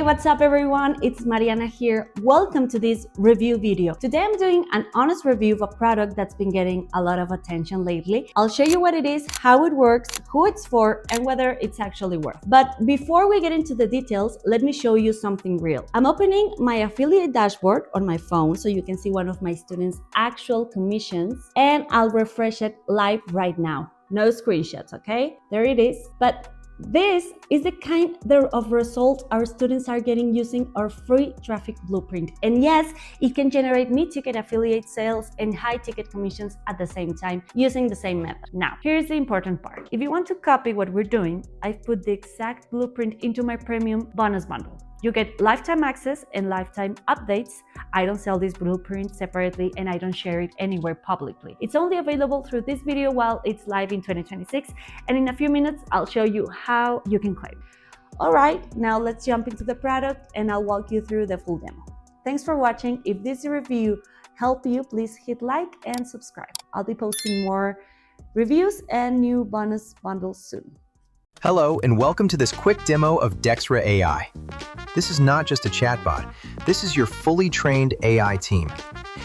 what's up everyone? It's Mariana here. Welcome to this review video. Today I'm doing an honest review of a product that's been getting a lot of attention lately. I'll show you what it is, how it works, who it's for, and whether it's actually worth. But before we get into the details, let me show you something real. I'm opening my affiliate dashboard on my phone so you can see one of my students' actual commissions, and I'll refresh it live right now. No screenshots, okay? There it is. But this is the kind of result our students are getting using our free traffic blueprint. And yes, it can generate mid-ticket affiliate sales and high-ticket commissions at the same time using the same method. Now, here's the important part. If you want to copy what we're doing, I've put the exact blueprint into my premium bonus bundle. You get lifetime access and lifetime updates. I don't sell this blueprint separately and I don't share it anywhere publicly. It's only available through this video while it's live in 2026, and in a few minutes I'll show you how you can claim. All right, now let's jump into the product and I'll walk you through the full demo. Thanks for watching. If this review helped you, please hit like and subscribe. I'll be posting more reviews and new bonus bundles soon. Hello, and welcome to this quick demo of Dexra AI. This is not just a chatbot. This is your fully trained AI team.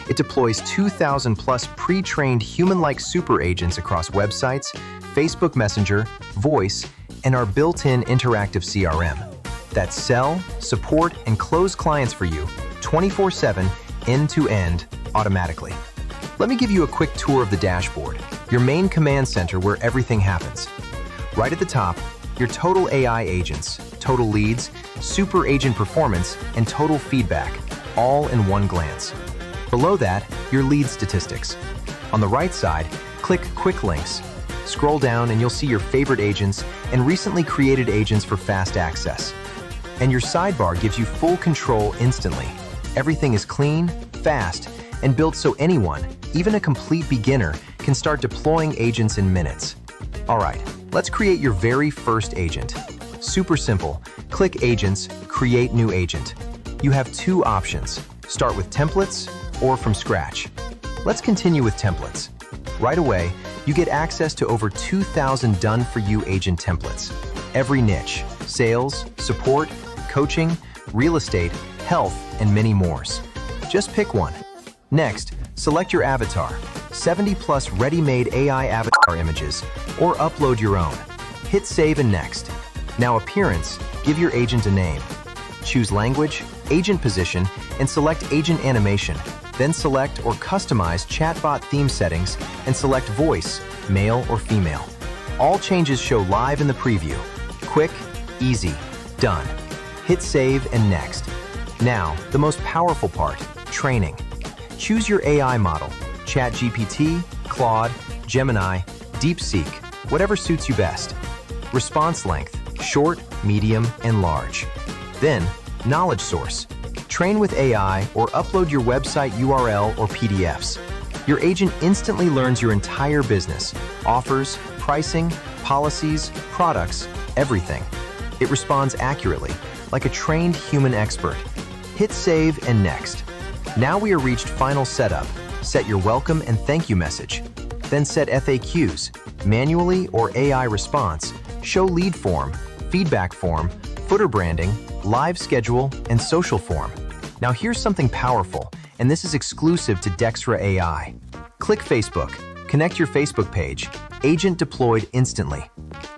It deploys 2,000 plus pre-trained human-like super agents across websites, Facebook Messenger, voice, and our built-in interactive CRM that sell, support, and close clients for you 24/7, end-to-end, automatically. Let me give you a quick tour of the dashboard, your main command center where everything happens. Right at the top, your total AI agents, total leads, super agent performance, and total feedback, all in one glance. Below that, your lead statistics. On the right side, click Quick Links. Scroll down and you'll see your favorite agents and recently created agents for fast access. And your sidebar gives you full control instantly. Everything is clean, fast, and built so anyone, even a complete beginner, can start deploying agents in minutes. All right. Let's create your very first agent. Super simple. Click Agents, Create New Agent. You have two options. Start with templates or from scratch. Let's continue with templates. Right away, you get access to over 2,000 done-for-you agent templates. Every niche, sales, support, coaching, real estate, health, and many more. Just pick one. Next, select your avatar. 70 plus ready-made AI avatar images, or upload your own. Hit Save and Next. Now appearance, give your agent a name. Choose language, agent position, and select agent animation. Then select or customize chatbot theme settings and select voice, male or female. All changes show live in the preview. Quick, easy, done. Hit Save and Next. Now, the most powerful part, training. Choose your AI model. ChatGPT, Claude, Gemini, DeepSeek, whatever suits you best. Response length, short, medium, and large. Then, knowledge source. Train with AI or upload your website URL or PDFs. Your agent instantly learns your entire business, offers, pricing, policies, products, everything. It responds accurately, like a trained human expert. Hit Save and Next. Now we are reached final setup. Set your welcome and thank you message. Then set FAQs, manually or AI response, show lead form, feedback form, footer branding, live schedule, and social form. Now here's something powerful, and this is exclusive to Dexra AI. Click Facebook, connect your Facebook page, agent deployed instantly.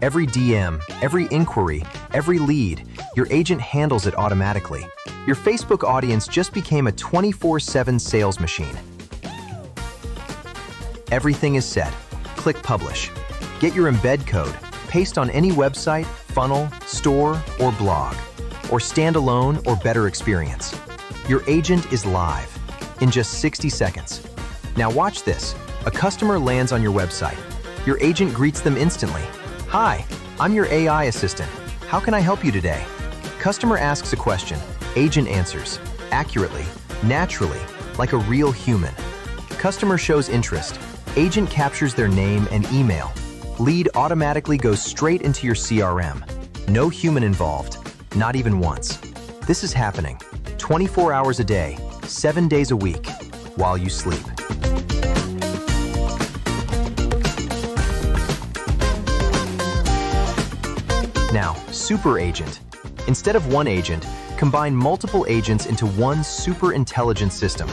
Every DM, every inquiry, every lead, your agent handles it automatically. Your Facebook audience just became a 24/7 sales machine. Everything is set. Click Publish. Get your embed code. Paste on any website, funnel, store, or blog. Or standalone or better experience. Your agent is live in just 60 seconds. Now watch this. A customer lands on your website. Your agent greets them instantly. Hi, I'm your AI assistant. How can I help you today? Customer asks a question. Agent answers. Accurately, naturally, like a real human. Customer shows interest. Agent captures their name and email. Lead automatically goes straight into your CRM. No human involved, not even once. This is happening 24 hours a day, 7 days a week, while you sleep. Now, Super Agent. Instead of one agent, Combine multiple agents into one super intelligent system.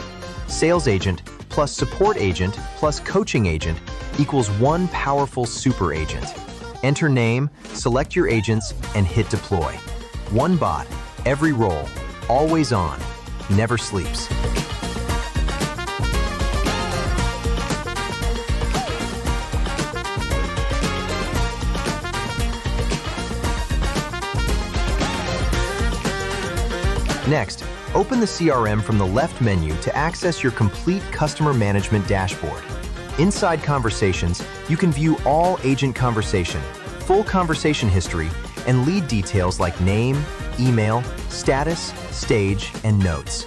Sales agent plus support agent plus coaching agent equals one powerful super agent. Enter name, select your agents, and hit deploy. One bot, every role, always on, never sleeps. Next, open the CRM from the left menu to access your complete customer management dashboard. Inside Conversations, you can view all agent conversation, full conversation history, and lead details like name, email, status, stage, and notes.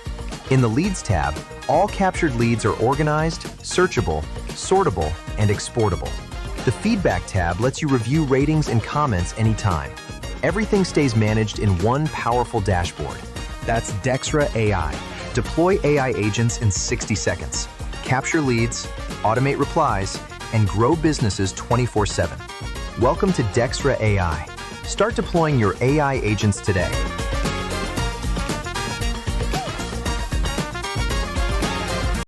In the Leads tab, all captured leads are organized, searchable, sortable, and exportable. The Feedback tab lets you review ratings and comments anytime. Everything stays managed in one powerful dashboard. That's Dexra AI. Deploy AI agents in 60 seconds. Capture leads, automate replies, and grow businesses 24/7. Welcome to Dexra AI. Start deploying your AI agents today.